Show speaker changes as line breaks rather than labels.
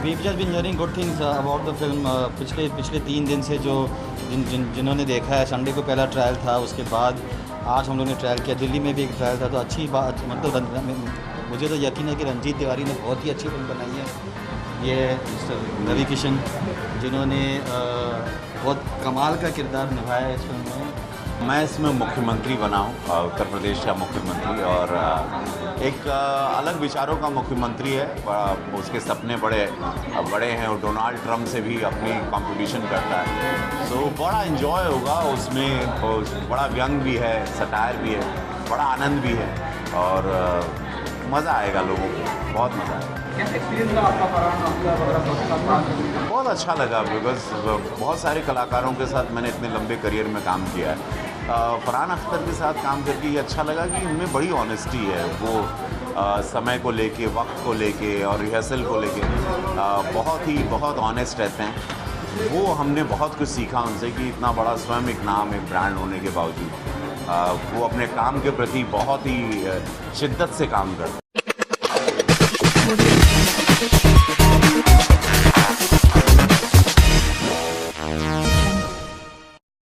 we've just been hearing good things about the film. पिछले 3 दिन से जिन्होंने देखा है, संडे को पहला ट्रायल था, उसके बाद आज हम लोग ने ट्रायल किया, दिल्ली में भी एक ट्रायल था। तो अच्छी बात, मतलब मुझे तो यकीन है कि रंजीत तिवारी ने बहुत ही अच्छी फिल्म बनाई है। ये मिस्टर रवि किशन जिन्होंने बहुत कमाल का किरदार निभाया है इस फिल्म में।
मैं इसमें मुख्यमंत्री बना हूँ, उत्तर प्रदेश का मुख्यमंत्री, और एक अलग विचारों का मुख्यमंत्री है। उसके सपने बड़े हैं और डोनाल्ड ट्रंप से भी अपनी कंपटीशन करता है। सो बड़ा एंजॉय होगा उसमें, बड़ा व्यंग भी है, सटायर भी है, बड़ा आनंद भी है, और मज़ा आएगा लोगों को, बहुत मज़ा आएगा। बहुत अच्छा लगा, बिकॉज बहुत सारे कलाकारों के साथ मैंने इतने लंबे करियर में काम किया है। फरहान अख्तर के साथ काम करके ये अच्छा लगा कि उनमें बड़ी ऑनेस्टी है। वो समय को लेके, वक्त को लेके और रिहर्सल को लेके बहुत ऑनेस्ट रहते हैं। वो हमने बहुत कुछ सीखा उनसे कि इतना बड़ा स्वयं एक नाम, एक ब्रांड होने के बावजूद वो अपने काम के प्रति बहुत ही शिद्दत से काम करते हैं।